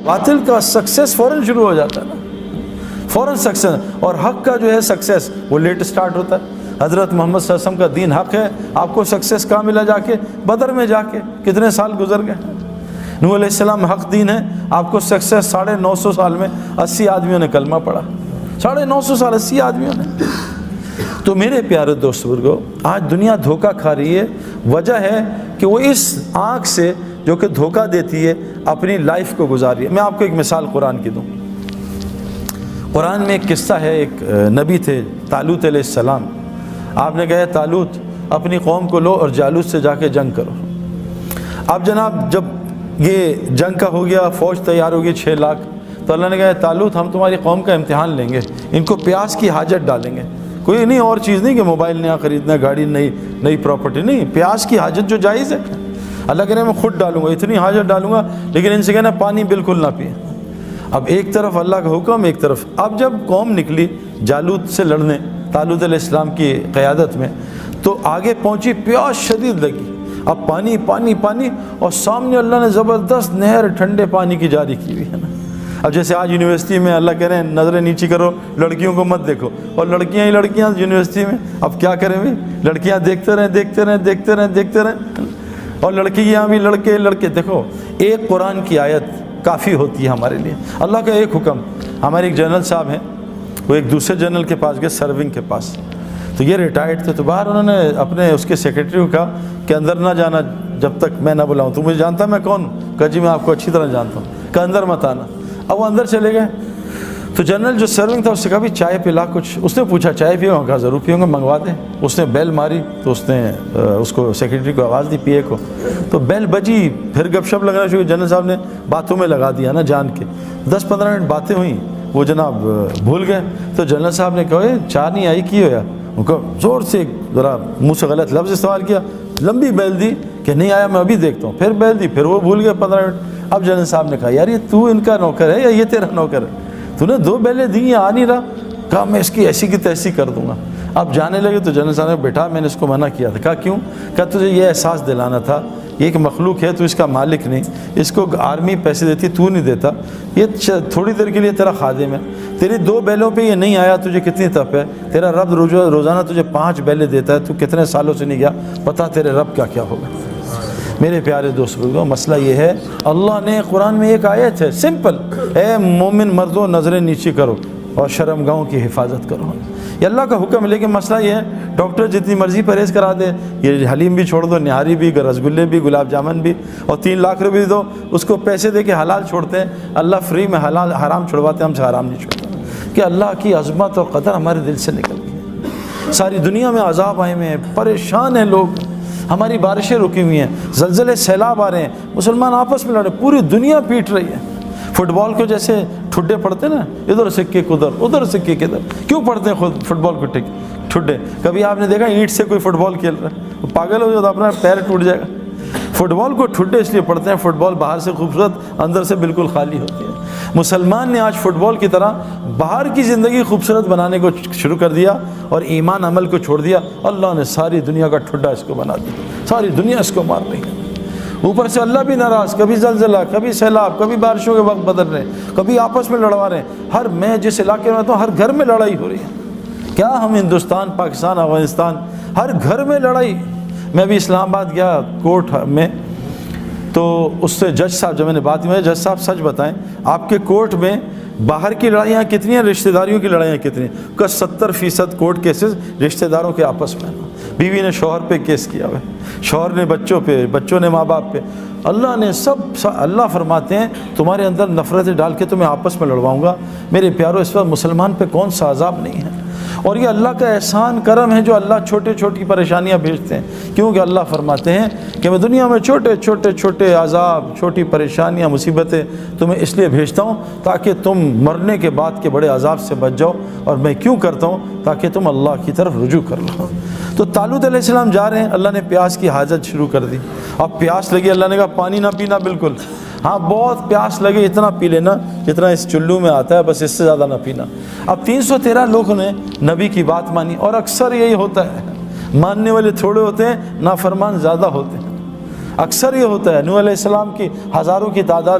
باطل کا سکسیس فوراً شروع ہو جاتا ہے نا، فوراً سکسیس، اور حق کا جو ہے سکسیس وہ لیٹ سٹارٹ ہوتا ہے۔ حضرت محمد صلی اللہ علیہ وسلم کا دین حق ہے، آپ کو سکسیس کہاں ملا؟ جا کے بدر میں جا کے کتنے سال گزر گئے۔ نوح علیہ السلام حق دین ہے، آپ کو سکسیس 950 سال میں 80 آدمیوں نے کلمہ پڑھا، 950 سال 80 آدمیوں نے۔ تو میرے پیارے دوست بزرگو، آج دنیا دھوکہ کھا رہی ہے، وجہ ہے کہ وہ اس آنکھ سے جو کہ دھوکہ دیتی ہے اپنی لائف کو گزار رہی ہے۔ میں آپ کو ایک مثال قرآن کی دوں۔ قرآن میں ایک قصہ ہے، ایک نبی تھے طالوت علیہ السلام۔ آپ نے کہا طالوت اپنی قوم کو لو اور جالوت سے جا کے جنگ کرو۔ اب جناب جب یہ جنگ کا ہو گیا، فوج تیار ہوگی 6 لاکھ، تو اللہ نے کہا طالوت ہم تمہاری قوم کا امتحان لیں گے، ان کو پیاس کی حاجت ڈالیں گے، کوئی نہیں اور چیز نہیں کہ موبائل نیا خریدنا، گاڑی نئی پراپرٹی نہیں، پیاس کی حاجت جو جائز ہے اللہ کہہ رہے میں خود ڈالوں گا، اتنی حاجت ڈالوں گا، لیکن ان سے کہنا پانی بالکل نہ پیے۔ اب ایک طرف اللہ کا حکم، ایک طرف اب جب قوم نکلی جالوت سے لڑنے طالوت علیہ السلام کی قیادت میں، تو آگے پہنچی، پیاس شدید لگی، اب پانی پانی پانی، اور سامنے اللہ نے زبردست نہر ٹھنڈے پانی کی جاری کی ہوئی ہے نا۔ اب جیسے آج یونیورسٹی میں اللہ کہہ رہے ہیں نظریں نیچی کرو، لڑکیوں کو مت دیکھو، اور لڑکیاں ہی لڑکیاں یونیورسٹی میں، اب کیا کریں بھائی، لڑکیاں دیکھتے رہیں، اور لڑکیاں بھی لڑکے۔ دیکھو ایک قرآن کی آیت کافی ہوتی ہے ہمارے لیے، اللہ کا ایک حکم۔ ہمارے ایک جنرل صاحب ہیں، وہ ایک دوسرے جنرل کے پاس گئے، سرونگ کے پاس، تو یہ ریٹائرڈ تھے، تو باہر انہوں نے اپنے اس کے سیکرٹری کو کہا کہ اندر نہ جانا جب تک میں نہ بلاؤں، تو مجھے جانتا میں کون ہوں؟ کہا جی میں آپ کو اچھی طرح جانتا ہوں، کہ اندر مت آنا۔ اب وہ اندر چلے گئے، تو جنرل جو سرونگ تھا اس سے کہا بھی چائے پلا کچھ، اس نے پوچھا چائے پیو؟ کہا ضرور پیوں گا، منگوا دیں۔ اس نے بیل ماری، تو اس نے اس کو سیکرٹری کو آواز دی، پی اے کو، تو بیل بجی، پھر گپ شپ لگنا شروع، جنرل صاحب نے باتوں میں لگا دیا نا جان کے، 10-15 منٹ باتیں ہوئیں، وہ جناب بھول گئے۔ تو جنرل صاحب نے کہا چائے نہیں آئی کی ہویا؟ ان کو زور سے ذرا منہ سے غلط لفظ استعمال کیا، لمبی بیل دی کہ نہیں آیا میں ابھی دیکھتا ہوں، پھر بیل دی، پھر وہ بھول گئے 15 منٹ۔ اب جنرل صاحب نے کہا یار یہ تو ان کا نوکر ہے یا یہ تیرا نوکر ہے؟ تو نے 2 بیلیں دی ہیں آ نہیں رہا۔ کہا میں اس کی ایسی کی تیسی کر دوں گا۔ اب جانے لگے تو جنرل صاحب نے بیٹا میں نے اس کو منع کیا تھا۔ کہا کیوں؟ کہا تجھے یہ احساس دلانا تھا یہ ایک مخلوق ہے، تو اس کا مالک نہیں، اس کو آرمی پیسے دیتی تو نہیں دیتا، یہ تھوڑی دیر کے لیے تیرا خادم ہے، تیری 2 بیلوں پہ یہ نہیں آیا تجھے کتنی تپ ہے، تیرا رب روزانہ تجھے 5 بیلیں دیتا ہے، تو کتنے سالوں سے نہیں گیا، پتہ تیرے رب کا کیا ہوگا۔ میرے پیارے دوست بزرگوں، مسئلہ یہ ہے اللہ نے قرآن میں ایک آیت ہے سمپل، اے مومن مردوں نظریں نیچی کرو اور شرمگاہوں کی حفاظت کرو، یہ اللہ کا حکم ہے۔ لیکن مسئلہ یہ ہے ڈاکٹر جتنی مرضی پرہیز کرا دے، یہ حلیم بھی چھوڑ دو، نہاری بھی، رسگلے بھی، گلاب جامن بھی، اور 3 لاکھ روپے دو، اس کو پیسے دے کے حلال چھوڑتے ہیں، اللہ فری میں حلال حرام چھڑواتے ہیں، ہم سے حرام نہیں چھوڑتے، کہ اللہ کی عظمت اور قدر ہمارے دل سے نکل گئی۔ ساری دنیا میں عذاب آئے ہوئے ہیں، پریشان ہیں لوگ، ہماری بارشیں رکی ہوئی ہیں، زلزلے سیلاب آ رہے ہیں، مسلمان آپس میں لڑے، پوری دنیا پیٹ رہی ہے۔ فٹ بال کو جیسے ٹھڈے پڑتے نا، ادھر سے کک ادھر سے کک ادھر، کیوں پڑھتے ہیں خود فٹ بال کو ٹھڈے؟ کبھی آپ نے دیکھا اینٹ سے کوئی فٹ بال کھیل رہا ہے؟ پاگل ہو جائے تو اپنا پیر ٹوٹ جائے گا۔ فٹ بال کو ٹھڈے اس لیے پڑھتے ہیں، فٹ بال باہر سے خوبصورت اندر سے بالکل خالی ہوتی ہے۔ مسلمان نے آج فٹ بال کی طرح باہر کی زندگی خوبصورت بنانے کو شروع کر دیا اور ایمان عمل کو چھوڑ دیا، اللہ نے ساری دنیا کا ٹھڈا اس کو بنا دیا، ساری دنیا اس کو مار رہی ہے۔ اوپر سے اللہ بھی ناراض، کبھی زلزلہ، کبھی سیلاب، کبھی بارشوں کے وقت بدل رہے ہیں، کبھی آپس میں لڑوا رہے ہیں۔ میں جس علاقے میں رہتا ہوں ہر گھر میں لڑائی ہو رہی ہے، کیا ہم ہندوستان، پاکستان، افغانستان، ہر گھر میں لڑائی۔ میں بھی اسلام آباد گیا کورٹ میں، تو اس سے جج صاحب جب میں نے بات کی، جج صاحب سچ بتائیں آپ کے کورٹ میں باہر کی لڑائیاں کتنی ہیں، رشتہ داریوں کی لڑائیاں کتنی ہیں؟ کا 70% کورٹ کیسز رشتہ داروں کے آپس میں، بیوی نے شوہر پہ کیس کیا ہوا ہے، شوہر نے بچوں پہ، بچوں نے ماں باپ پہ۔ اللہ نے اللہ فرماتے ہیں تمہارے اندر نفرتیں ڈال کے تمہیں آپس میں لڑواؤں گا۔ میرے پیاروں، اس وقت مسلمان پہ کون سا عذاب نہیں ہے؟ اور یہ اللہ کا احسان کرم ہے جو اللہ چھوٹی چھوٹی پریشانیاں بھیجتے ہیں، کیونکہ اللہ فرماتے ہیں کہ میں دنیا میں چھوٹے عذاب، چھوٹی پریشانیاں، مصیبتیں تمہیں اس لیے بھیجتا ہوں تاکہ تم مرنے کے بعد کے بڑے عذاب سے بچ جاؤ، اور میں کیوں کرتا ہوں؟ تاکہ تم اللہ کی طرف رجوع کر لو۔ تو طالوت علیہ السلام جا رہے ہیں، اللہ نے پیاس کی حاجت شروع کر دی۔ اب پیاس لگی، اللہ نے کہا پانی نہ پینا بالکل، ہاں بہت پیاس لگے اتنا پی لینا جتنا اس چلو میں آتا ہے، بس اس سے زیادہ نہ پینا۔ اب 313 لوگوں نے نبی کی بات مانی، اور اکثر یہی ہوتا ہے، ماننے والے تھوڑے ہوتے ہیں، نافرمان زیادہ ہوتے ہیں، اکثر یہ ہوتا ہے۔ نوح علیہ السلام کی ہزاروں کی تعداد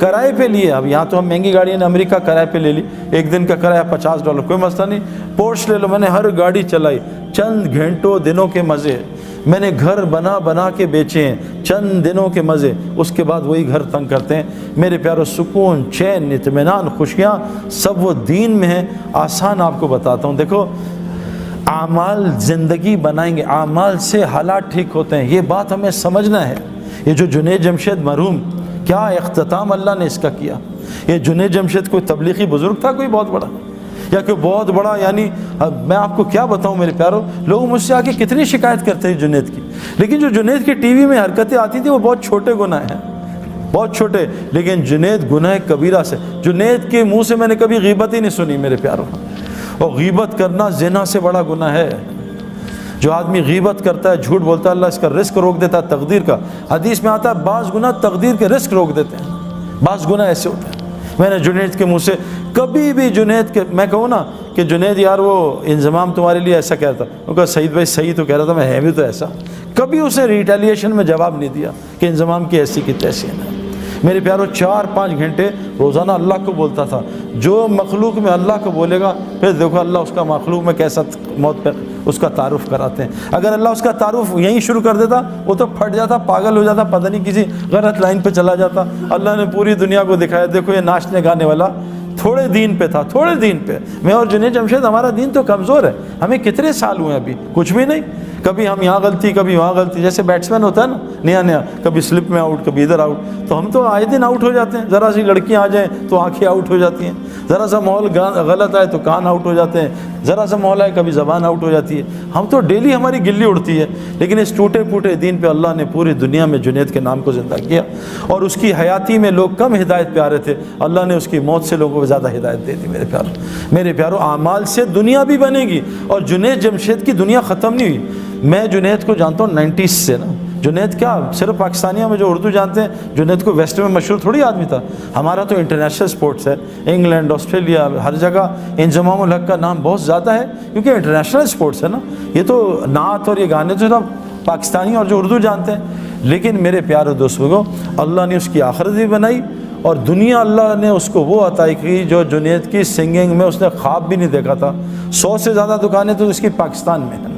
کرائے پہ لیے. اب یہاں تو ہم مہنگی گاڑیاں نے امریکہ کرائے پہ لے لی, ایک دن کا کرایہ $50, کوئی مسئلہ نہیں. پورش لے لو, میں نے ہر گاڑی چلائی, چند گھنٹوں دنوں کے مزے. میں نے گھر بنا کے بیچے ہیں, چند دنوں کے مزے, اس کے بعد وہی گھر تنگ کرتے ہیں. میرے پیارو, سکون, چین, اطمینان, خوشیاں سب وہ دین میں ہیں. آسان آپ کو بتاتا ہوں, دیکھو اعمال زندگی بنائیں گے, اعمال سے حالات ٹھیک ہوتے ہیں, یہ بات ہمیں سمجھنا ہے. یہ جو جنید جمشید مرحوم, کیا اختتام اللہ نے اس کا کیا. یہ جنید جمشید کوئی تبلیغی بزرگ تھا کوئی بہت بڑا, یا کوئی بہت بڑا, یعنی میں آپ کو کیا بتاؤں میرے پیارو, لوگ مجھ سے آ کے کتنی شکایت کرتے ہیں جنید کی, لیکن جو جنید کی ٹی وی میں حرکتیں آتی تھیں وہ بہت چھوٹے گناہ ہیں, بہت چھوٹے. لیکن جنید گناہ کبیرہ سے, جنید کے منہ سے میں نے کبھی غیبت ہی نہیں سنی میرے پیارو. اور غیبت کرنا زنا سے بڑا گناہ ہے. جو آدمی غیبت کرتا ہے, جھوٹ بولتا ہے, اللہ اس کا رزق روک دیتا ہے تقدیر کا. حدیث میں آتا ہے بعض گناہ تقدیر کے رزق روک دیتے ہیں, بعض گناہ ایسے ہوتے ہیں. میں نے جنید کے منہ سے کبھی بھی, جنید کے میں کہوں نا کہ جنید یار وہ انضمام تمہارے لیے ایسا کہہ رہا تھا, وہ کہا سعید بھائی صحیح تو کہہ رہا تھا, میں ہے بھی تو ایسا. کبھی اسے ریٹیلیشن میں جواب نہیں دیا کہ انضمام کی ایسی کی تیسی ہے. میرے پیارو 4-5 گھنٹے روزانہ اللہ کو بولتا تھا. جو مخلوق میں اللہ کو بولے گا, پھر دیکھو اللہ اس کا مخلوق میں کیسا موت پہ اس کا تعارف کراتے ہیں. اگر اللہ اس کا تعارف یہیں شروع کر دیتا وہ تو پھٹ جاتا, پاگل ہو جاتا, پتہ نہیں کسی غلط لائن پہ چلا جاتا. اللہ نے پوری دنیا کو دکھایا, دیکھو یہ ناچنے گانے والا تھوڑے دین پہ تھا, تھوڑے دین پہ. میں اور جنید جمشید, ہمارا دین تو کمزور ہے. ہمیں کتنے سال ہوئے ابھی, کچھ بھی نہیں. کبھی ہم یہاں غلطی, کبھی وہاں غلطی, جیسے بیٹسمین ہوتا ہے نا نیا, کبھی سلپ میں آؤٹ, کبھی ادھر آؤٹ. تو ہم تو آئے دن آؤٹ ہو جاتے ہیں. ذرا سی لڑکیاں آ جائیں تو آنکھیں آؤٹ ہو جاتی ہیں, ذرا سا ماحول غلط آئے تو کان آؤٹ ہو جاتے ہیں, ذرا سا ماحول آئے کبھی زبان آؤٹ ہو جاتی ہے. ہم تو ڈیلی ہماری گلی اڑتی ہے. لیکن اس ٹوٹے پھوٹے دین پہ اللہ نے پوری دنیا میں جنید کے نام کو زندہ کیا. اور اس کی حیاتی میں لوگ کم ہدایت پہ آ رہے تھے, اللہ نے اس کی موت سے لوگوں کو زیادہ ہدایت دے دی. میرے پیارو, اعمال سے دنیا بھی بنے گی. اور جنید جمشید کی دنیا ختم نہیں ہوئی. میں جنید کو جانتا ہوں 90s سے نا. جنید کیا صرف پاکستانیوں میں جو اردو جانتے ہیں, جنید کو ویسٹ میں مشہور تھوڑی آدمی تھا. ہمارا تو انٹرنیشنل سپورٹس ہے, انگلینڈ, آسٹریلیا, ہر جگہ انضمام الحق کا نام بہت زیادہ ہے, کیونکہ انٹرنیشنل سپورٹس ہے نا. یہ تو نعت اور یہ گانے تو سب پاکستانی اور جو اردو جانتے ہیں. لیکن میرے پیارے دوستوں, اللہ نے اس کی آخرت بھی بنائی, اور دنیا اللہ نے اس کو وہ عطا کی جو جنید کی سنگنگ میں اس نے خواب بھی نہیں دیکھا تھا. 100 سے زیادہ دکانیں تو اس کی پاکستان میں ہیں.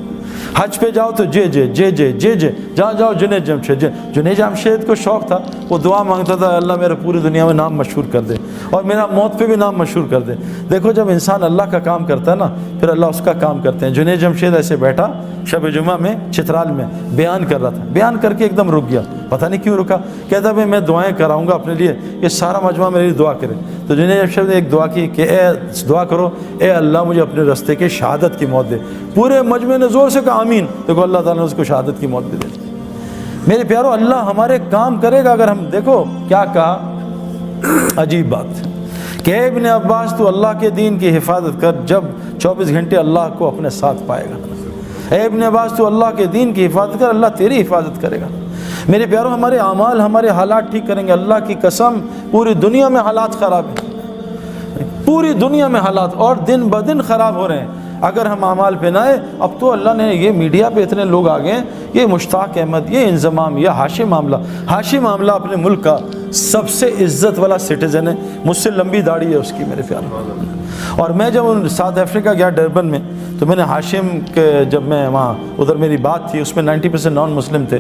حج پہ جاؤ تو جے جہاں جاؤ جنید جمشید. جنید جمشید کو شوق تھا, وہ دعا مانگتا تھا اللہ میرے پوری دنیا میں نام مشہور کر دے, اور میرا موت پہ بھی نام مشہور کر دے. دیکھو جب انسان اللہ کا کام کرتا ہے نا, پھر اللہ اس کا کام کرتے ہیں. جنید جمشید ایسے بیٹھا شب جمعہ میں چترال میں بیان کر رہا تھا, بیان کر کے ایک دم رک گیا, پتہ نہیں کیوں رکا. کہتا بھائی میں دعائیں کراؤں گا اپنے لیے, یہ سارا مجمع میری دعا کرے. تو جنید جمشید نے ایک دعا کی کہ اے دعا کرو, اے اللہ مجھے اپنے رستے کے شہادت کی موت دے. پورے مجمع نے زور سے کہا آمین. دیکھو اللہ تعالیٰ نے اس کو شہادت کی موت بھی دے دی. میرے پیارو, اللہ ہمارے کام کرے گا اگر ہم, دیکھو کیا کہا, عجیب بات کہ اے ابن عباس تو اللہ کے دین کی حفاظت کر, جب 24 گھنٹے اللہ کو اپنے ساتھ پائے گا. اے ابن عباس تو اللہ کے دین کی حفاظت کر, اللہ تیری حفاظت کرے گا. میرے پیارو, ہمارے اعمال ہمارے حالات ٹھیک کریں گے. اللہ کی قسم پوری دنیا میں حالات خراب ہیں, پوری دنیا میں حالات, اور دن بدن خراب ہو رہے ہیں. اگر ہم اعمال پہ نہ آئے, اب تو اللہ نے یہ میڈیا پہ اتنے لوگ آ گئے ہیں, یہ مشتاق احمد, یہ انضمام, یہ ہاشم معاملہ. ہاشم معاملہ اپنے ملک کا سب سے عزت والا سٹیزن ہے, مجھ سے لمبی داڑھی ہے اس کی میرے پیارے. اور میں جب ساؤتھ افریقہ گیا ڈربن میں, تو میں نے ہاشم کے, جب میں وہاں ادھر میری بات تھی, اس میں 90% نان مسلم تھے.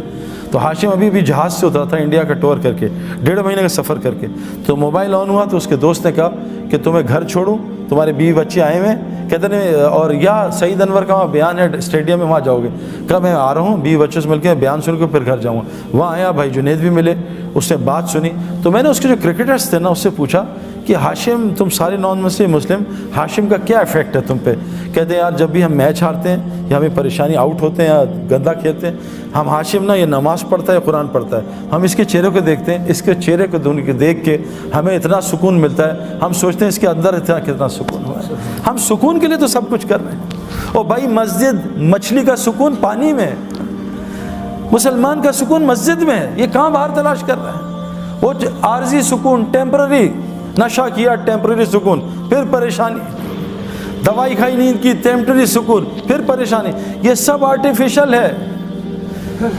تو ہاشم ابھی بھی جہاز سے اترا تھا انڈیا کا ٹور کر کے, 1.5 مہینے کا سفر کر کے. تو موبائل آن ہوا تو اس کے دوست نے کہا کہ تمہیں گھر چھوڑوں, تمہارے بیوی بچے آئے ہوئے ہیں, کہتے ہیں اور یا سعید انور کا وہاں بیان ہے اسٹیڈیم میں, وہاں جاؤ گے. کہا میں آ رہا ہوں, بیوی بچوں سے مل کے بیان سن کے پھر گھر جاؤں گا. وہاں آیا, بھائی جنید بھی ملے, اس نے بات سنی. تو میں نے اس کے جو کرکٹرز تھے نا, اس سے پوچھا کہ ہاشم, تم سارے نان مسلم, ہاشم کا کیا ایفیکٹ ہے تم پہ؟ کہتے ہیں یار جب بھی ہم میچ ہارتے ہیں یا ہمیں پریشانی, آؤٹ ہوتے ہیں یا گندا کھیلتے ہیں, ہم ہاشم نا یہ نماز پڑھتا ہے, قرآن پڑھتا ہے, ہم اس کے چہرے کو دیکھتے ہیں, اس کے چہرے کو دیکھ کے ہمیں اتنا سکون ملتا ہے, ہم سوچتے ہیں اس کے اندر کتنا سکون ہوا ہے. ہم سکون کے لیے تو سب کچھ کر رہے ہیں. اور بھائی مسجد, مچھلی کا سکون پانی میں, مسلمان کا سکون مسجد میں ہے. یہ کہاں باہر تلاش کر رہے ہیں؟ وہ عارضی سکون, ٹیمپرری, نشہ کیا ٹیمپرری سکون, پھر پریشانی, دوائی کھائی نیند کی ٹیمپرری سکون, پھر پریشانی. یہ سب آرٹیفیشل ہے.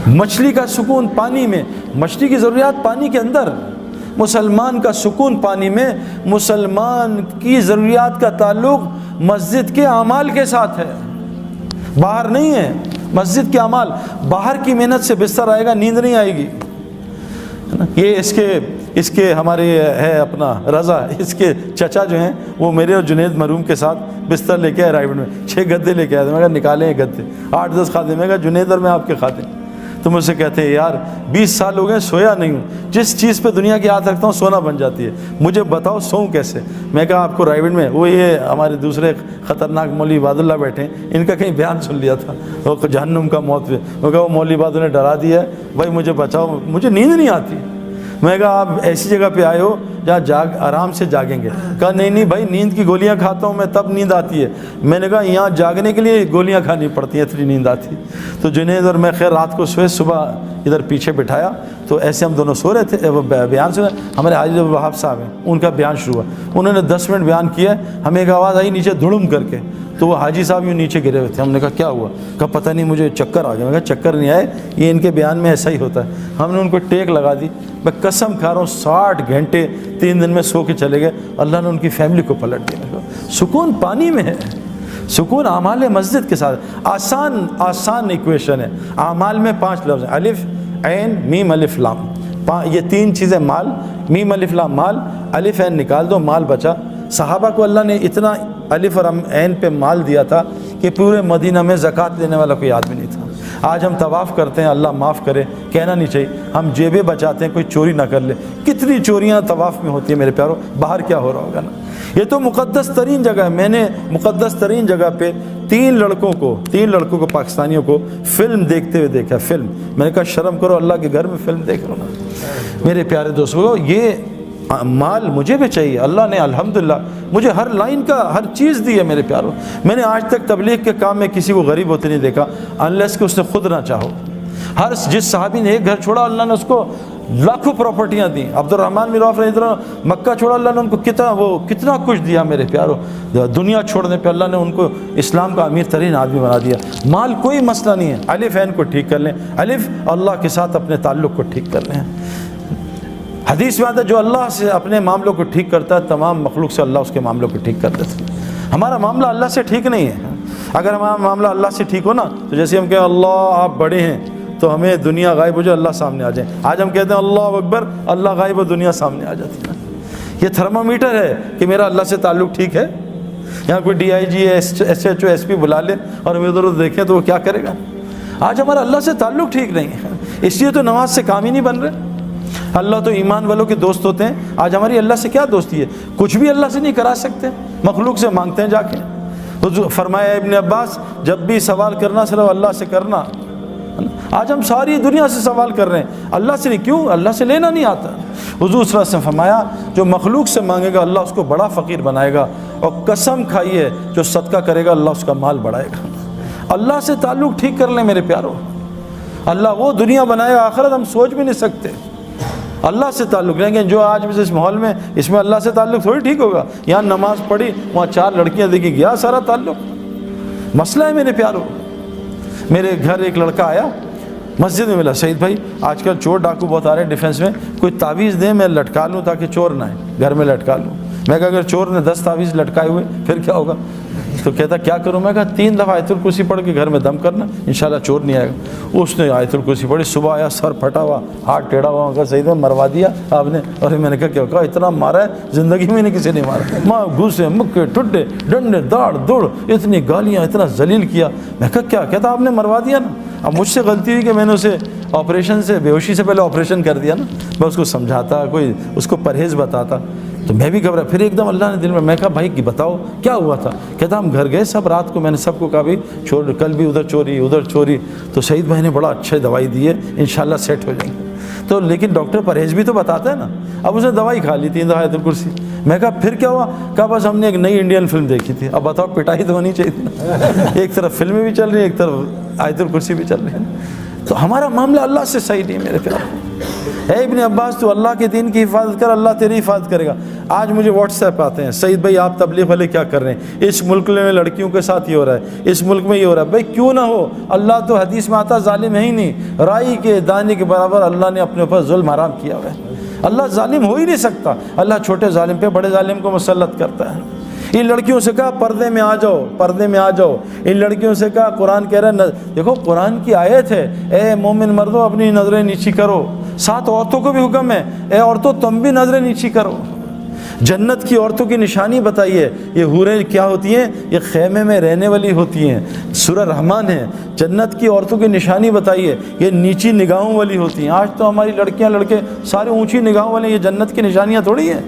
مچھلی کا سکون پانی میں, مچھلی کی ضروریات پانی کے اندر, مسلمان کا سکون پانی میں مسلمان کی ضروریات کا تعلق مسجد کے اعمال کے ساتھ ہے، باہر نہیں ہے۔ مسجد کے اعمال، باہر کی محنت سے بستر آئے گا، نیند نہیں آئے گی۔ یہ اس کے ہمارے ہے اپنا رضا، اس کے چچا جو ہیں وہ میرے اور جنید مرحوم کے ساتھ بستر لے کے آئے رائے گڑھ میں، 6 گدے لے کے آئے تھے۔ میں کہا نکالیں یہ گدے، 8-10 خادم، میں کہا جنید اور میں آپ کے خادم۔ تو مجھ سے کہتے ہیں یار 20 سال ہو گئے سویا نہیں ہوں، جس چیز پہ دنیا کی ہاتھ رکھتا ہوں سونا بن جاتی ہے، مجھے بتاؤ سوؤں کیسے؟ میں کہا آپ کو رائے گڑھ میں وہ یہ ہمارے دوسرے خطرناک مولوی عباد اللہ بیٹھے ہیں، ان کا کہیں بیان سن لیا تھا وہ جہنم کا موت پہ، وہ کہا وہ مولوی عباد اللہ نے ڈرا دیا ہے بھائی مجھے بچاؤ، مجھے نیند نہیں آتی۔ میں کہا آپ ایسی جگہ پہ آئے ہو جہاں آرام سے جاگیں گے؟ کہا نہیں بھائی نیند کی گولیاں کھاتا ہوں میں تب نیند آتی ہے۔ میں نے کہا یہاں جاگنے کے لیے گولیاں کھانی پڑتی ہیں اتنی نیند آتی۔ تو جنید اور میں خیر رات کو سوئے، صبح ادھر پیچھے بٹھایا تو ایسے ہم دونوں سو رہے تھے، وہ بیان سنا، ہمارے حاجی وہاب صاحب ہیں، ان کا بیان شروع ہوا، انہوں نے 10 منٹ بیان کیا، ہمیں ایک آواز آئی نیچے دھڑم کر کے، تو وہ حاجی صاحب یوں نیچے گرے ہوئے تھے۔ ہم نے کہا کیا ہوا؟ کہا پتہ نہیں مجھے چکر آ گیا۔ میں کہا چکر نہیں آئے، یہ ان کے بیان میں ایسا ہی ہوتا ہے۔ ہم نے ان کو ٹیک لگا دی، میں قسم کھا رہا ہوں 60 گھنٹے 3 دن میں سو کے چلے گئے، اللہ نے ان کی فیملی کو پلٹ دیا۔ سکون پانی میں ہے، سکون اعمال مسجد کے ساتھ۔ آسان ایکویشن ہے، اعمال میں 5 لفظ ہیں، الف عین میم الف لام، یہ 3 چیزیں، مال، میم الف لام مال، الف عین نکال دو مال بچا۔ صحابہ کو اللہ نے اتنا الف اور عین پہ مال دیا تھا کہ پورے مدینہ میں زکوٰۃ لینے والا کوئی آدمی نہیں تھا۔ آج ہم طواف کرتے ہیں، اللہ معاف کرے، کہنا نہیں چاہیے، ہم جیبیں بچاتے ہیں کوئی چوری نہ کر لے۔ کتنی چوریاں طواف میں ہوتی ہیں میرے پیاروں، باہر کیا ہو رہا ہوگا نا۔ یہ تو مقدس ترین جگہ ہے۔ میں نے مقدس ترین جگہ پہ 3 لڑکوں کو پاکستانیوں کو فلم دیکھتے ہوئے دیکھا، فلم۔ میں نے کہا شرم کرو، اللہ کے گھر میں فلم دیکھ رہا ہوں۔ میرے پیارے دوستوں، یہ مال مجھے بھی چاہیے، اللہ نے الحمدللہ مجھے ہر لائن کا ہر چیز دی ہے میرے پیاروں۔ میں نے آج تک تبلیغ کے کام میں کسی کو غریب ہوتے نہیں دیکھا انلیس کہ اس نے خود نہ چاہو۔ جس صحابی نے ایک گھر چھوڑا اللہ نے اس کو لاکھوں پراپرٹیاں دیں۔ عبد الرحمن بن عوف رضی اللہ عنہ مکہ چھوڑا، اللہ نے ان کو کتنا کچھ دیا میرے پیاروں۔ دنیا چھوڑنے پہ اللہ نے ان کو اسلام کا امیر ترین آدمی بنا دیا۔ مال کوئی مسئلہ نہیں ہے، الف عین کو ٹھیک کر لیں، الف اللہ کے ساتھ اپنے تعلق کو ٹھیک کر لیں۔ حدیث میں آتا ہے جو اللہ سے اپنے معاملوں کو ٹھیک کرتا ہے تمام مخلوق سے اللہ اس کے معاملوں کو ٹھیک کر دیتا ہے۔ ہمارا معاملہ اللہ سے ٹھیک نہیں ہے۔ اگر ہمارا معاملہ اللہ سے ٹھیک ہو نا تو جیسے ہم کہیں اللہ آپ بڑے ہیں تو ہمیں دنیا غائب ہو جائے، اللہ سامنے آ جائے۔ آج ہم کہتے ہیں اللہ اکبر، اللہ غائب ہو، دنیا سامنے آ جاتی ہے۔ یہ تھرمامیٹر ہے کہ میرا اللہ سے تعلق ٹھیک ہے۔ یہاں کوئی DIG SHO SP بلا لے اور ہم ادھر ادھر دیکھیں تو وہ کیا کرے گا؟ آج ہمارا اللہ سے تعلق ٹھیک نہیں ہے، اس لیے تو نماز سے کام ہی نہیں بن رہے۔ اللہ تو ایمان والوں کے دوست ہوتے ہیں، آج ہماری اللہ سے کیا دوستی ہے؟ کچھ بھی اللہ سے نہیں کرا سکتے، مخلوق سے مانگتے ہیں جا کے۔ فرمایا ابن عباس جب بھی سوال کرنا صرف اللہ سے کرنا۔ آج ہم ساری دنیا سے سوال کر رہے ہیں، اللہ سے نہیں، کیوں؟ اللہ سے لینا نہیں آتا۔ حضور صلی اللہ علیہ وسلم فرمایا جو مخلوق سے مانگے گا اللہ اس کو بڑا فقیر بنائے گا، اور قسم کھائیے جو صدقہ کرے گا اللہ اس کا مال بڑھائے گا۔ اللہ سے تعلق ٹھیک کر لیں میرے پیاروں، اللہ وہ دنیا بنائے گا آخرت ہم سوچ بھی نہیں سکتے۔ اللہ سے تعلق رہیں گے، جو آج اس ماحول میں اس میں اللہ سے تعلق تھوڑی ٹھیک ہوگا۔ یہاں نماز پڑھی، وہاں 4 لڑکیاں دیکھی، گیا سارا تعلق۔ مسئلہ ہے میرے پیاروں۔ میرے گھر ایک لڑکا آیا، مسجد میں ملا، سعید بھائی آج کل چور ڈاکو بہت آ رہے ہیں ڈیفینس میں، کوئی تعویذ دیں میں لٹکا لوں تاکہ چور نہ آئے، گھر میں لٹکا لوں۔ میں کہا اگر چور نے 10 تعویذ لٹکائے ہوئے پھر کیا ہوگا؟ تو کہتا کیا کروں؟ میں کہا 3 دفعہ آیت الکرسی پڑھ کے گھر میں دم کرنا، انشاءاللہ چور نہیں آئے گا۔ اس نے آیت الکرسی پڑھی، صبح آیا سر پھٹا ہوا، ہاتھ ٹیڑھا ہوا، کہا سعید بھائی مروا دیا آپ نے؟ اور میں نے کہا کیا؟ کہا اتنا مارا ہے زندگی میں نے کسی نے مارا، ماں گھوسے مکے ٹھڈے ڈنڈے داڑ دوڑ، اتنی گالیاں، اتنا ذلیل کیا۔ میں کہا کیا؟ کہتا آپ نے مروا دیا نا۔ اب مجھ سے غلطی ہوئی کہ میں نے اسے آپریشن سے، بے ہوشی سے پہلے آپریشن کر دیا نا۔ میں اس کو سمجھاتا، کوئی اس کو پرہیز بتاتا تو میں بھی گھبرا۔ پھر ایک دم اللہ نے دل میں کہا بھائی کہ بتاؤ کیا ہوا تھا؟ کہتا ہم گھر گئے سب رات کو، میں نے سب کو کہا بھائی چھوڑ، کل بھی ادھر چوری، تو سعید بھائی نے بڑا اچھا دوائی دی ہے، انشاءاللہ سیٹ ہو جائیں گے۔ تو لیکن ڈاکٹر پرہیز بھی تو بتاتا ہے نا۔ اب اس نے دوائی کھا لی 3 دفعہ آیت الکرسی۔ میں کہا پھر کیا ہوا؟ کہا بس ہم نے ایک نئی انڈین فلم دیکھی تھی۔ اب بتاؤ پٹائی تو ہونی چاہیے تھی، ایک طرف فلمیں بھی چل رہی ہیں، ایک طرف آیت الکرسی بھی چل رہی ہے۔ تو ہمارا معاملہ اللہ سے صحیح نہیں میرے پیارے۔ اے ابن عباس تو اللہ کے دین کی حفاظت کر، اللہ تیری حفاظت کرے گا۔ آج مجھے واٹس ایپ آتے ہیں، سعید بھائی آپ تبلیغ والے کیا کر رہے ہیں؟ اس ملک میں لڑکیوں کے ساتھ یہ ہو رہا ہے، اس ملک میں یہ ہو رہا ہے۔ بھائی کیوں نہ ہو، اللہ تو حدیث میں آتا ظالم ہے ہی نہیں، رائی کے دانے کے برابر اللہ نے اپنے اوپر ظلم حرام کیا ہوا ہے۔ اللہ ظالم ہو ہی نہیں سکتا، اللہ چھوٹے ظالم پہ بڑے ظالم کو مسلط کرتا ہے۔ ان لڑکیوں سے کہا پردے میں آ جاؤ، پردے میں آ جاؤ۔ ان لڑکیوں سے کہا، قرآن کہہ رہا ہے، دیکھو قرآن کی آیت ہے، اے مومن مردوں اپنی نظریں نیچی کرو۔ 7 عورتوں کو بھی حکم ہے، اے عورتوں تم بھی نظریں نیچی کرو۔ جنت کی عورتوں کی نشانی بتائیے، یہ حوریں کیا ہوتی ہیں؟ یہ خیمے میں رہنے والی ہوتی ہیں۔ سورہ رحمان ہے، جنت کی عورتوں کی نشانی بتائیے، یہ نیچی نگاہوں والی ہوتی ہیں۔ آج تو ہماری لڑکیاں لڑکے سارے اونچی نگاہوں والے، یہ جنت کی نشانیاں تھوڑی ہیں۔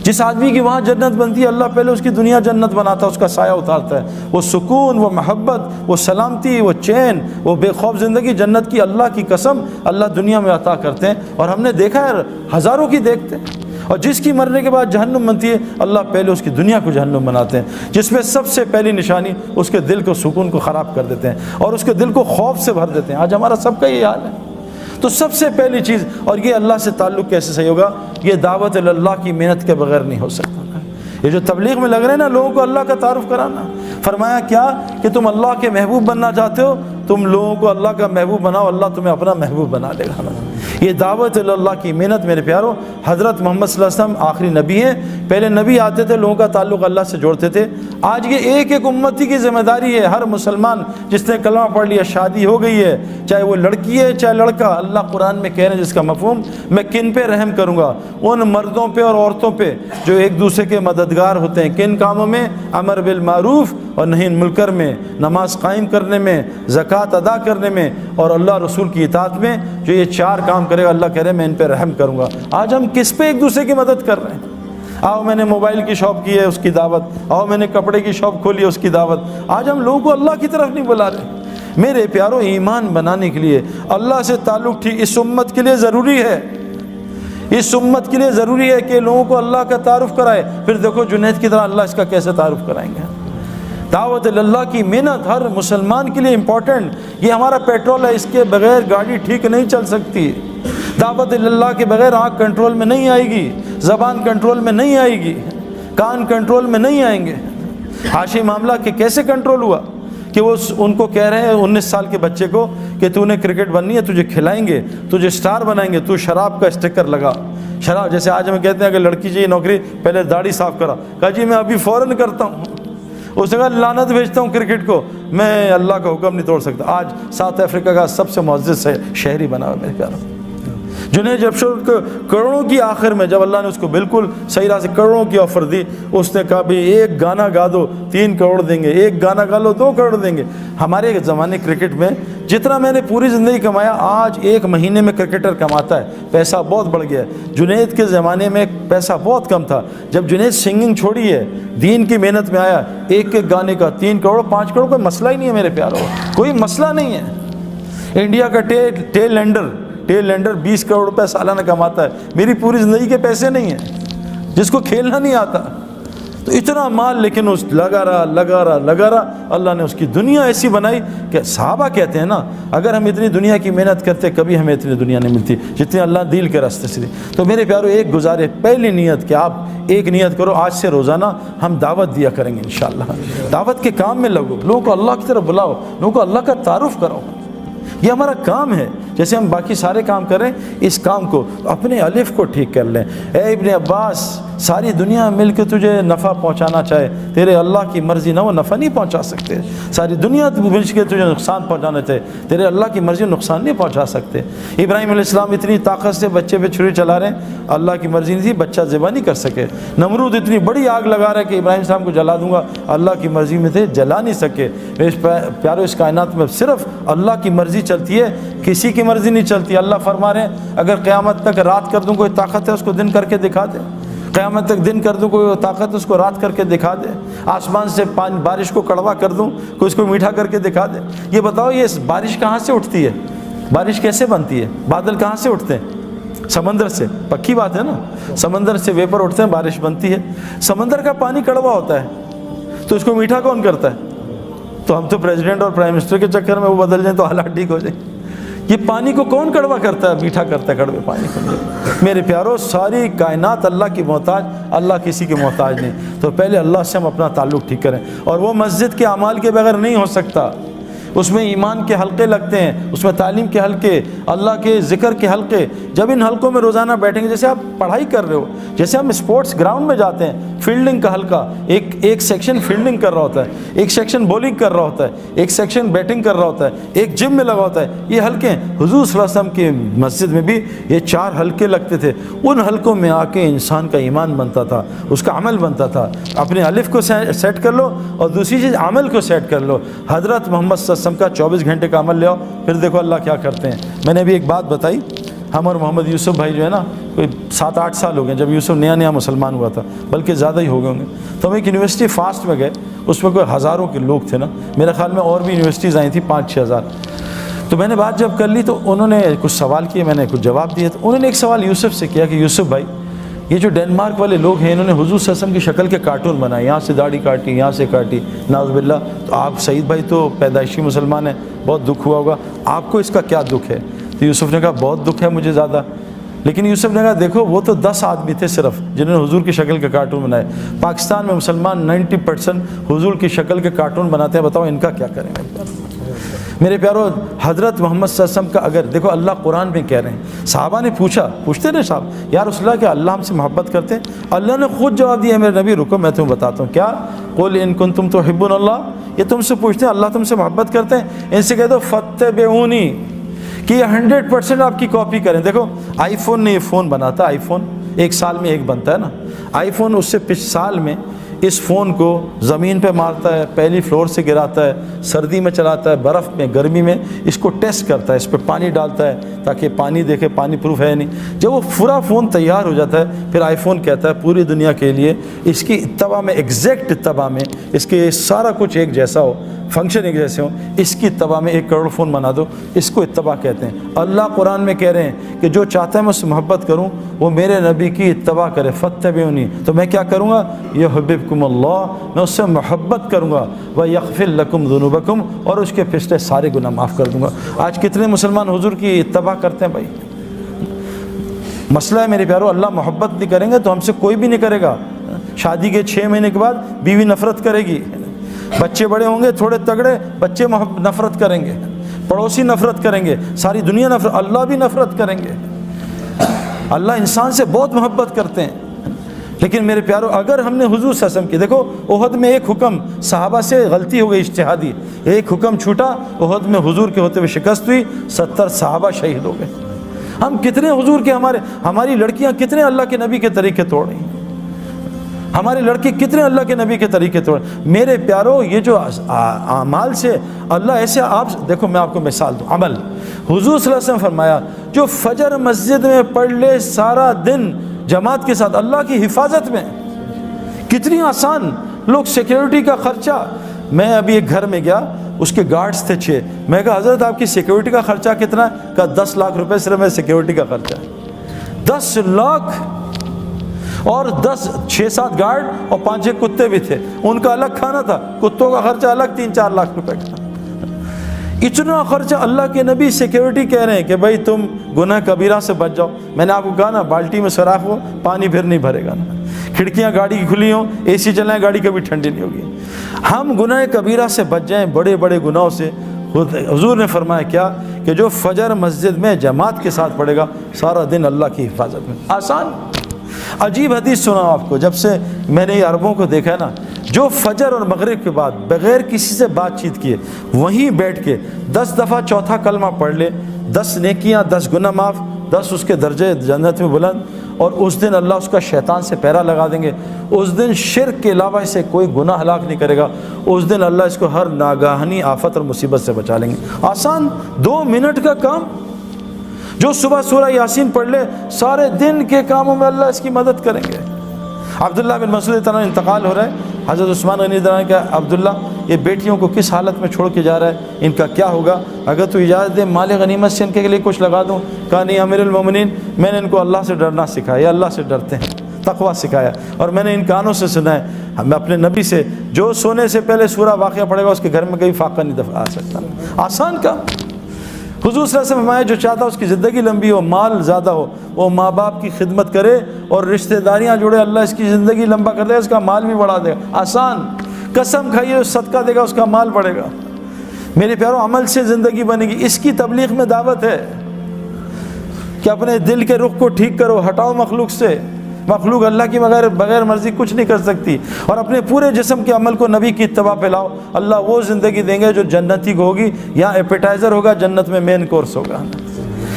جس آدمی کی وہاں جنت بنتی ہے، اللہ پہلے اس کی دنیا جنت بناتا ہے، اس کا سایہ اتارتا ہے۔ وہ سکون، وہ محبت، وہ سلامتی، وہ چین، وہ بے خوف زندگی جنت کی اللہ کی قسم اللہ دنیا میں عطا کرتے ہیں۔ اور ہم نے دیکھا ہے، ہزاروں کی دیکھتے ہیں۔ اور جس کی مرنے کے بعد جہنم بنتی ہے، اللہ پہلے اس کی دنیا کو جہنم بناتے ہیں، جس میں سب سے پہلی نشانی اس کے دل کو، سکون کو خراب کر دیتے ہیں اور اس کے دل کو خوف سے بھر دیتے ہیں۔ آج ہمارا سب کا یہ حال ہے۔ تو سب سے پہلی چیز، اور یہ اللہ سے تعلق کیسے صحیح ہوگا؟ یہ دعوت اللہ کی محنت کے بغیر نہیں ہو سکتا۔ یہ جو تبلیغ میں لگ رہے ہیں نا، لوگوں کو اللہ کا تعارف کرانا، فرمایا کیا کہ تم اللہ کے محبوب بننا چاہتے ہو، تم لوگوں کو اللہ کا محبوب بناؤ، اللہ تمہیں اپنا محبوب بنا لے گا۔ یہ دعوت اللہ کی محنت میرے پیاروں، حضرت محمد صلی اللہ علیہ وسلم آخری نبی ہیں۔ پہلے نبی آتے تھے، لوگوں کا تعلق اللہ سے جوڑتے تھے۔ آج یہ ایک ایک امتی کی ذمہ داری ہے، ہر مسلمان جس نے کلمہ پڑھ لیا، شادی ہو گئی ہے، چاہے وہ لڑکی ہے چاہے لڑکا، اللہ قرآن میں کہہ رہے ہیں جس کا مفہوم، میں کن پہ رحم کروں گا؟ ان مردوں پہ اور عورتوں پہ جو ایک دوسرے کے مددگار ہوتے ہیں۔ کن کاموں میں؟ امر بالمعروف اور نہی عن المنکر میں، نماز قائم کرنے میں، زکوٰۃ ادا کرنے میں، اور اللہ رسول کی اطاعت میں۔ جو یہ 4 کام کرے گا، اللہ کہہ رہے ہیں میں ان پہ رحم کروں گا۔ آج ہم کس پہ ایک دوسرے کی مدد کر رہے ہیں؟ آؤ میں نے موبائل کی شاپ کی ہے، اس کی دعوت، آؤ میں نے کپڑے کی شاپ کھولی ہے، اس کی دعوت۔ آج ہم لوگوں کو اللہ کی طرف نہیں بلا رہے۔ میرے پیاروں، ایمان بنانے کے لیے اللہ سے تعلق ٹھیک اس امت کے لیے ضروری ہے، اس امت کے لیے ضروری ہے کہ لوگوں کو اللہ کا تعارف کرائے۔ پھر دیکھو جنید کی طرح اللہ اس کا کیسے تعارف کرائیں گے۔ دعوت اللہ کی محنت ہر مسلمان کے لیے امپورٹنٹ۔ یہ ہمارا پیٹرول ہے، اس کے بغیر گاڑی ٹھیک نہیں چل سکتی۔ دعوت اللہ کے بغیر آنکھ کنٹرول میں نہیں آئے گی، زبان کنٹرول میں نہیں آئے گی، کان کنٹرول میں نہیں آئیں گے۔ حاشی معاملہ کہ کیسے کنٹرول ہوا کہ وہ ان کو کہہ رہے ہیں 19 سال کے بچے کو کہ تو نے کرکٹ بننی ہے، تجھے کھلائیں گے، تجھے سٹار بنائیں گے، تو شراب کا اسٹیکر لگا۔ شراب، جیسے آج ہم کہتے ہیں کہ لڑکی چاہیے نوکری، پہلے داڑھی صاف کرا، کہا جی میں ابھی فوراً کرتا ہوں۔ اس نے کہا لعنت بھیجتا ہوں کرکٹ کو، میں اللہ کا حکم نہیں توڑ سکتا۔ آج ساؤتھ افریقہ کا سب سے معزز شہری بنا ہوا میرے پیاروں۔ جنہیں جب کروڑوں کی آخر میں جب اللہ نے اس کو بالکل صحیح راہ سے کروڑوں کی آفر دی، اس نے کہا بھی ایک گانا گا دو 3 کروڑ دیں گے، ایک گانا گا لو 2 کروڑ دیں گے۔ ہمارے زمانے کرکٹ میں جتنا میں نے پوری زندگی کمایا، آج 1 مہینے میں کرکٹر کماتا ہے۔ پیسہ بہت بڑھ گیا ہے۔ جنید کے زمانے میں پیسہ بہت کم تھا۔ جب جنید سنگنگ چھوڑی ہے، دین کی محنت میں آیا، ایک گانے کا 3 کروڑ 5 کروڑ کوئی مسئلہ ہی نہیں ہے میرے پیاروں، کوئی مسئلہ نہیں ہے۔ انڈیا کا ٹیل لینڈر 20 کروڑ روپے سالانہ کماتا ہے۔ میری پوری زندگی کے پیسے نہیں ہیں، جس کو کھیلنا نہیں آتا، تو اتنا مال، لیکن اس لگا رہا۔ اللہ نے اس کی دنیا ایسی بنائی کہ صحابہ کہتے ہیں نا، اگر ہم اتنی دنیا کی محنت کرتے کبھی ہمیں اتنی دنیا نہیں ملتی جتنی اللہ دل کے راستے سے دی۔ تو میرے پیارو، ایک گزارے، پہلی نیت کہ آپ ایک نیت کرو، آج سے روزانہ ہم دعوت دیا کریں گے انشاءاللہ۔ دعوت کے کام میں لگو، لوگوں کو اللہ کی طرف بلاؤ، لوگوں کو اللہ کا تعارف کرو۔ یہ ہمارا کام ہے، جیسے ہم باقی سارے کام کر رہے ہیں، اس کام کو اپنے الف کو ٹھیک کر لیں۔ اے ابن عباس، ساری دنیا مل کے تجھے نفع پہنچانا چاہے، تیرے اللہ کی مرضی نہ وہ نفع نہیں پہنچا سکتے۔ ساری دنیا مل کے تجھے نقصان پہنچانا چاہے، تیرے اللہ کی مرضی نقصان نہیں پہنچا سکتے۔ ابراہیم علیہ السلام اتنی طاقت سے بچے پہ چھری چلا رہے ہیں، اللہ کی مرضی نہیں تھی، بچہ ذبح نہیں کر سکے۔ نمرود اتنی بڑی آگ لگا رہا ہے کہ ابراہیم السلام کو جلا دوں گا، اللہ کی مرضی میں تھے، جلا نہیں سکے۔ پیارو، اس کائنات میں صرف اللہ کی مرضی چلتی ہے، کسی کی مرضی نہیں چلتی۔ اللہ فرما رہے ہیں اگر قیامت تک رات کر دوں، کوئی طاقت ہے اس کو دن کر کے دکھا دے؟ قیامت تک دن کر دوں، کوئی طاقت ہے اس کو رات کر کے دکھا دے؟ آسمان سے بارش کو کڑوا کر دوں، کوئی اس کو میٹھا کر کے دکھا دے؟ یہ بتاؤ، یہ بارش کہاں سے اٹھتی ہے؟ بارش کیسے بنتی ہے؟ بادل کہاں سے اٹھتے ہیں؟ سمندر سے۔ پکی بات ہے نا، سمندر سے ویپر اٹھتے ہیں، بارش بنتی ہے۔ سمندر کا پانی کڑوا ہوتا ہے تو اس کو میٹھا کون کرتا ہے؟ تو ہم تو پریزیڈنٹ اور پرائم منسٹر کے چکر میں وہ بدل جائیں تو حالات ٹھیک ہو جائیں۔ یہ پانی کو کون کڑوا کرتا ہے؟ میٹھا کرتا ہے کڑوے پانی کو۔ میرے پیارو، ساری کائنات اللہ کی محتاج، اللہ کسی کی محتاج نہیں۔ تو پہلے اللہ سے ہم اپنا تعلق ٹھیک کریں، اور وہ مسجد کے اعمال کے بغیر نہیں ہو سکتا۔ اس میں ایمان کے حلقے لگتے ہیں، اس میں تعلیم کے حلقے، اللہ کے ذکر کے حلقے. جب ان حلقوں میں روزانہ بیٹھیں گے، جیسے آپ پڑھائی کر رہے ہو، جیسے ہم اسپورٹس گراؤنڈ میں جاتے ہیں، فیلڈنگ کا حلقہ، ایک سیکشن فیلڈنگ کر رہا ہوتا ہے، ایک سیکشن بولنگ کر رہا ہوتا ہے، ایک سیکشن بیٹنگ کر رہا ہوتا ہے، ایک جم میں لگا ہوتا ہے. یہ حلقے ہیں. حضور صلی اللہ علیہ وسلم کی مسجد میں بھی یہ 4 حلقے لگتے تھے. ان حلقوں میں آ کے انسان کا ایمان بنتا تھا، اس کا عمل بنتا تھا. اپنے الف کو سیٹ کر لو اور دوسری چیز عمل کو سیٹ کر لو. حضرت محمد صلی اللہ علیہ وسلم کا 24 گھنٹے کا عمل لے آؤ، پھر دیکھو اللہ کیا کرتے ہیں. میں نے ابھی ایک بات بتائی، ہم اور محمد یوسف بھائی جو ہے نا، کوئی 7-8 سال ہو گئے جب یوسف نیا مسلمان ہوا تھا، بلکہ زیادہ ہی ہو گئے ہوں گے. تو ہم ایک یونیورسٹی فاسٹ میں گئے، اس میں کوئی ہزاروں کے لوگ تھے نا، میرے خیال میں اور بھی یونیورسٹیز آئی تھیں 5-6 ہزار. تو میں نے بات جب کر لی تو انہوں نے کچھ سوال کیے، میں نے کچھ جواب دیے. تو انہوں نے ایک سوال یوسف سے کیا کہ یوسف بھائی، یہ جو ڈینمارک والے لوگ ہیں، انہوں نے حضور صلی اللہ علیہ وسلم کی شکل کے کارٹون بنائے، یہاں سے داڑھی کاٹی، یہاں سے کاٹی، نعوذ باللہ. تو آپ سعید بھائی تو پیدائشی مسلمان ہیں، بہت دکھ ہوا ہوگا، آپ کو اس کا کیا دکھ ہے؟ تو یوسف نے کہا بہت دکھ ہے مجھے زیادہ. لیکن یوسف نے کہا دیکھو وہ تو 10 آدمی تھے صرف جنہوں نے حضور کی شکل کے کارٹون بنائے. پاکستان میں مسلمان 90% حضور کی شکل کے کارٹون بناتے ہیں، بتاؤ ان کا کیا کریں گے؟ میرے پیارو، حضرت محمد صلی اللہ علیہ وسلم کا اگر دیکھو، اللہ قرآن میں کہہ رہے ہیں، صحابہ نے پوچھتے رہے صاحب، یا رسول اللہ کیا اللہ ہم سے محبت کرتے ہیں؟ اللہ نے خود جواب دیا، میرے نبی رکو میں تمہیں بتاتا ہوں. کیا؟ قل ان کنتم تحبون اللہ. یہ تم سے پوچھتے ہیں اللہ تم سے محبت کرتے ہیں؟ ان سے کہہ دو فاتبعونی، کہ یہ 100% آپ کی کاپی کریں. دیکھو آئی فون نے یہ فون بناتا، آئی فون 1 سال میں ایک بنتا ہے نا. آئی فون اس سے پچھلے سال میں اس فون کو زمین پہ مارتا ہے، پہلی فلور سے گراتا ہے، سردی میں چلاتا ہے، برف میں، گرمی میں اس کو ٹیسٹ کرتا ہے، اس پہ پانی ڈالتا ہے تاکہ پانی دیکھے پانی پروف ہے نہیں. جب وہ پورا فون تیار ہو جاتا ہے، پھر آئی فون کہتا ہے پوری دنیا کے لیے اس کی اتباع میں، ایگزیکٹ اتباع میں، اس کے سارا کچھ ایک جیسا ہو، فنکشن ایک جیسے ہوں، اس کی اتباع میں 1 کروڑ فون بنا دو. اس کو اتباع کہتے ہیں. اللہ قرآن میں کہہ رہے ہیں کہ جو چاہتا ہے میں اس سے محبت کروں وہ میرے نبی کی اتباع کرے. فاتبعونی، تو میں کیا کروں گا؟ یحببکم اللہ، میں اس سے محبت کروں گا. ویغفر لکم ذنوبکم، اور اس کے پچھلے سارے گناہ معاف کر دوں گا. آج کتنے مسلمان حضور کی اتباع کرتے ہیں بھائی؟ مسئلہ ہے میرے پیارو، اللہ محبت نہیں کریں گے تو ہم سے کوئی بھی نہیں کرے گا. شادی کے 6 مہینے کے بعد بیوی نفرت کرے گی، بچے بڑے ہوں گے تھوڑے تگڑے، بچے نفرت کریں گے، پڑوسی نفرت کریں گے، ساری دنیا نفرت، اللہ بھی نفرت کریں گے. اللہ انسان سے بہت محبت کرتے ہیں. لیکن میرے پیارو، اگر ہم نے حضور صلی اللہ علیہ وسلم کی، دیکھو احد میں ایک حکم صحابہ سے غلطی ہو گئی اجتہادی، ایک حکم چھوٹا، احد میں حضور کے ہوتے ہوئے شکست ہوئی، 70 صحابہ شہید ہو گئے. ہم کتنے حضور کے، ہماری لڑکیاں کتنے اللہ کے نبی کے طریقے توڑ رہی ہیں، ہمارے لڑکے کتنے اللہ کے نبی کے طریقے توڑ. میرے پیارو، یہ جو اعمال سے اللہ ایسے، آپ دیکھو میں آپ کو مثال دوں. عمل، حضور صلی اللہ علیہ وسلم فرمایا جو فجر مسجد میں پڑھ لے سارا دن جماعت کے ساتھ اللہ کی حفاظت میں، کتنی آسان. لوگ سیکیورٹی کا خرچہ، میں ابھی ایک گھر میں گیا، اس کے گارڈز تھے 6. میں کہا حضرت آپ کی سیکیورٹی کا خرچہ کتنا ہے؟ کہا 10 لاکھ روپے صرف میرے سیکیورٹی کا خرچہ ہے. 10 لاکھ، اور 6-7 گارڈ اور 5-6 کتے بھی تھے، ان کا الگ کھانا تھا، کتوں کا خرچہ الگ 3-4 لاکھ روپے کا. اتنا خرچہ. اللہ کے نبی سیکیورٹی کہہ رہے ہیں کہ بھائی تم گناہ کبیرہ سے بچ جاؤ. میں نے آپ کو کہا نا، بالٹی میں سوراخ ہو پانی پھر نہیں بھرے گا نا، کھڑکیاں گاڑی کی کھلی ہوں، اے سی چلائیں، گاڑی کبھی ٹھنڈی نہیں ہوگی. ہم گناہ کبیرہ سے بچ جائیں، بڑے بڑے گناہوں سے. حضور نے فرمایا کیا کہ جو فجر مسجد میں جماعت کے ساتھ پڑھے گا سارا دن اللہ کی حفاظت میں. آسان. عجیب حدیث سنا آپ کو، جب سے میں نے یہ عربوں کو دیکھا ہے نا، جو فجر اور مغرب کے بعد بغیر کسی سے بات چیت کیے وہیں بیٹھ کے 10 دفعہ چوتھا کلمہ پڑھ لے، 10 نیکیاں، 10 گناہ معاف، 10 اس کے درجے جنت میں بلند. اور اس دن اللہ اس کا شیطان سے پیرا لگا دیں گے. اس دن شرک کے علاوہ اسے کوئی گناہ ہلاک نہیں کرے گا. اس دن اللہ اس کو ہر ناگہانی آفت اور مصیبت سے بچا لیں گے. آسان 2 منٹ کا کام. جو صبح سورہ یاسین پڑھ لے سارے دن کے کاموں میں اللہ اس کی مدد کریں گے. عبداللہ بن مسعود تعالیٰ انتقال ہو رہا ہے. حضرت عثمان غنی رضی اللہ عنہ کہ عبداللہ یہ بیٹیوں کو کس حالت میں چھوڑ کے جا رہا ہے، ان کا کیا ہوگا؟ اگر تو اجازت دے مال غنیمت سے ان کے لیے کچھ لگا دوں. کہا نہیں امیر المومنین، میں نے ان کو اللہ سے ڈرنا سکھایا، یہ اللہ سے ڈرتے ہیں، تقویٰ سکھایا، اور میں نے ان کانوں سے سنا ہے میں اپنے نبی سے، جو سونے سے پہلے سورہ واقعہ پڑھے گا اس کے گھر میں کبھی فاقہ نہیں دفع آ سکتا. آسان کام. حضور صلی اللہ علیہ وسلم فرمایا جو چاہتا ہے اس کی زندگی لمبی ہو، مال زیادہ ہو، وہ ماں باپ کی خدمت کرے اور رشتہ داریاں جوڑے، اللہ اس کی زندگی لمبا کر دے گا، اس کا مال بھی بڑھا دے گا. آسان. قسم کھائیے صدقہ دے گا، اس کا مال بڑھے گا. میرے پیاروں عمل سے زندگی بنے گی. اس کی تبلیغ میں دعوت ہے کہ اپنے دل کے رخ کو ٹھیک کرو, ہٹاؤ مخلوق سے. مخلوق اللہ کی بغیر مرضی کچھ نہیں کر سکتی, اور اپنے پورے جسم کے عمل کو نبی کی اتباع پہ لاؤ. اللہ وہ زندگی دیں گے جو جنتی کو ہوگی. یہاں ایپیٹائزر ہوگا, جنت میں مین کورس ہوگا.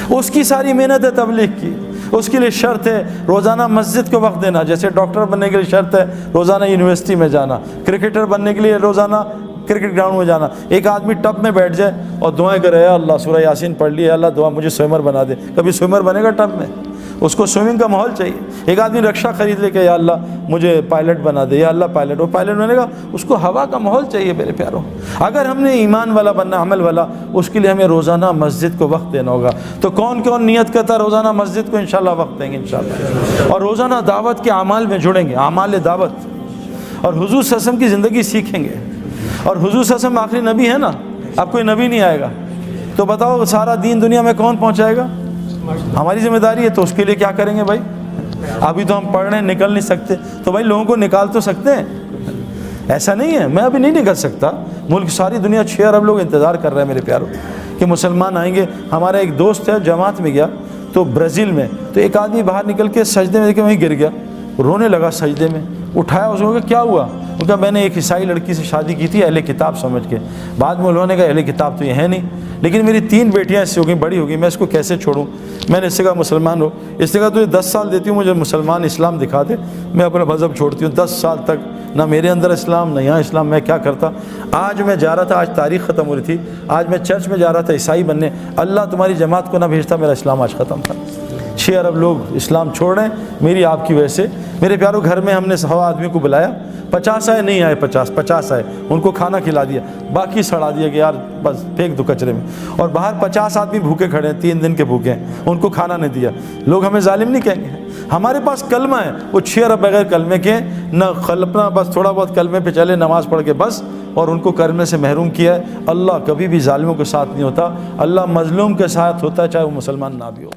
اس کی ساری محنت ہے تبلیغ کی. اس کے لیے شرط ہے روزانہ مسجد کو وقت دینا. جیسے ڈاکٹر بننے کے لیے شرط ہے روزانہ یونیورسٹی میں جانا, کرکٹر بننے کے لیے روزانہ کرکٹ گراؤنڈ میں جانا. ایک آدمی ٹب میں بیٹھ جائے اور دعائیں کرے, اے اللہ سورہ یاسین پڑھ لی, اللہ دعا مجھے سوئمر بنا دے. کبھی سوئمر بنے گا ٹب میں؟ اس کو سوئمنگ کا ماحول چاہیے. ایک آدمی رکشا خرید لے کہ یا اللہ مجھے پائلٹ بنا دے, یا اللہ پائلٹ, وہ پائلٹ بنے گا, اس کو ہوا کا ماحول چاہیے. میرے پیاروں, اگر ہم نے ایمان والا بننا, عمل والا, اس کے لیے ہمیں روزانہ مسجد کو وقت دینا ہوگا. تو کون کون نیت کرتا ہے روزانہ مسجد کو؟ انشاءاللہ وقت دیں گے انشاءاللہ. اور روزانہ دعوت کے اعمال میں جڑیں گے, اعمال دعوت, اور حضور صلی اللہ علیہ وسلم کی زندگی سیکھیں گے. اور حضور صلی اللہ علیہ وسلم آخری نبی ہے نا, اب کوئی نبی نہیں آئے گا. تو بتاؤ سارا دین دنیا میں کون پہنچائے گا؟ ہماری ذمہ داری ہے. تو اس کے لیے کیا کریں گے بھائی؟ ابھی تو ہم پڑھ رہے ہیں, نکل نہیں سکتے, تو بھائی لوگوں کو نکال تو سکتے ہیں. ایسا نہیں ہے میں ابھی نہیں نکل سکتا. ملک ساری دنیا 6 ارب لوگ انتظار کر رہے ہیں میرے پیاروں کہ مسلمان آئیں گے. ہمارا ایک دوست ہے جماعت میں گیا تو برازیل میں, تو ایک آدمی باہر نکل کے سجدے میں وہیں گر گیا, رونے لگا سجدے میں. اٹھایا اس کو, کیا ہوا؟ وہ کہا میں نے ایک عیسائی لڑکی سے شادی کی تھی اہل کتاب سمجھ کے. بعد میں انہوں نے کہا اہل کتاب تو یہ ہے نہیں, لیکن میری 3 بیٹیاں اس سے ہو گئی, بڑی ہو گئی, میں اس کو کیسے چھوڑوں؟ میں نے اس سے کہا مسلمان ہو. اس سے کہا تو یہ 10 سال دیتی ہوں مجھے مسلمان اسلام دکھا دے, میں اپنا مذہب چھوڑتی ہوں. 10 سال تک نہ میرے اندر اسلام نہ یہاں اسلام. میں کیا کرتا. آج میں جا رہا تھا, آج تاریخ ختم ہو رہی تھی, آج میں چرچ میں جا رہا تھا عیسائی بننے. اللہ تمہاری جماعت کو نہ بھیجتا, میرا اسلام آج ختم تھا. 6 ارب لوگ اسلام چھوڑ رہے ہیں میری آپ کی وجہ سے. میرے پیاروں گھر میں ہم نے 100 آدمی کو بلایا, 50 آئے, نہیں آئے 50 آئے, ان کو کھانا کھلا دیا, باقی سڑا دیا کہ یار بس پھینک دو کچرے میں. اور باہر 50 آدمی بھوکے کھڑے ہیں, 3 دن کے بھوکے ہیں, ان کو کھانا نہیں دیا. لوگ ہمیں ظالم نہیں کہیں گے. ہمارے پاس کلمہ ہے, وہ 6 ارب بغیر کلمے کے نہ اپنا بس تھوڑا بہت کلمے پہ چلے, نماز پڑھ کے بس, اور ان کو کرنے سے محروم کیا ہے. اللہ کبھی بھی ظالموں کے ساتھ نہیں ہوتا, اللہ مظلوم کے ساتھ ہوتا ہے چاہے وہ مسلمان نہ بھی ہو.